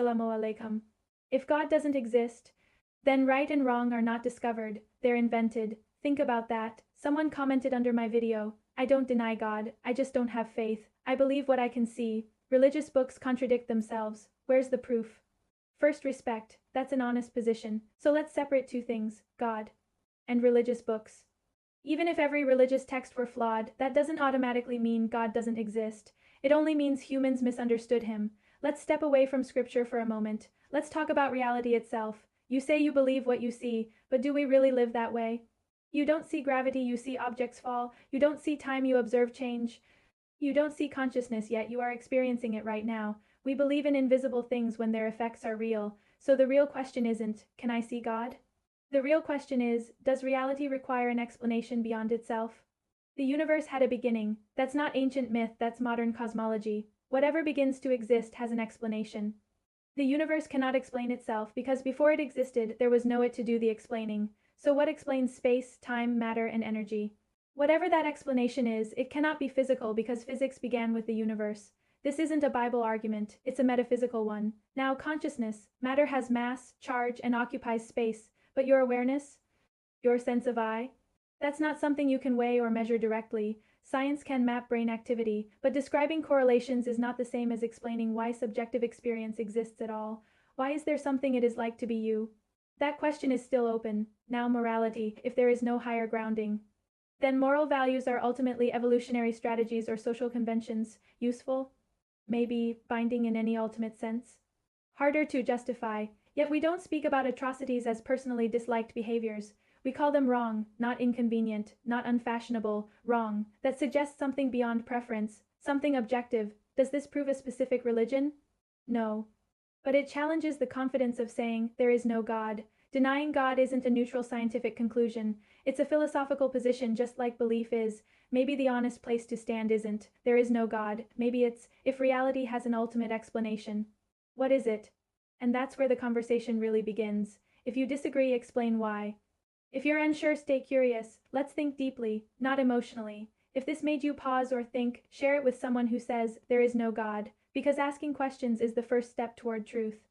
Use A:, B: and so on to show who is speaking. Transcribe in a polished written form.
A: Assalamu alaikum. If God doesn't exist, then right and wrong are not discovered, they're invented. Think about that. Someone commented under my video, I don't deny God, I just don't have faith. I believe what I can see. Religious books contradict themselves. Where's the proof? First, respect. That's an honest position. So let's separate two things, God and religious books. Even if every religious text were flawed, that doesn't automatically mean God doesn't exist. It only means humans misunderstood him. Let's step away from scripture for a moment. Let's talk about reality itself. You say you believe what you see, but do we really live that way? You don't see gravity, you see objects fall. You don't see time, you observe change. You don't see consciousness, yet you are experiencing it right now. We believe in invisible things when their effects are real. So the real question isn't, can I see God? The real question is, does reality require an explanation beyond itself? The universe had a beginning. That's not ancient myth, that's modern cosmology. Whatever begins to exist has an explanation. The universe cannot explain itself because before it existed, there was no it to do the explaining. So what explains space, time, matter, and energy? Whatever that explanation is, it cannot be physical because physics began with the universe. This isn't a Bible argument, it's a metaphysical one. Now, consciousness, matter has mass, charge, and occupies space, but your awareness, your sense of I, that's not something you can weigh or measure directly. Science can map brain activity, but describing correlations is not the same as explaining why subjective experience exists at all. Why is there something it is like to be you? That question is still open. Now, morality, if there is no higher grounding, then moral values are ultimately evolutionary strategies or social conventions, useful, maybe binding in any ultimate sense. Harder to justify, yet we don't speak about atrocities as personally disliked behaviors. We call them wrong, not inconvenient, not unfashionable, wrong, that suggests something beyond preference, something objective. Does this prove a specific religion? No. But it challenges the confidence of saying, there is no God. Denying God isn't a neutral scientific conclusion. It's a philosophical position just like belief is. Maybe the honest place to stand isn't, there is no God. Maybe it's, if reality has an ultimate explanation. What is it? And that's where the conversation really begins. If you disagree, explain why. If you're unsure, stay curious. Let's think deeply, not emotionally. If this made you pause or think, share it with someone who says, there is no God, because asking questions is the first step toward truth.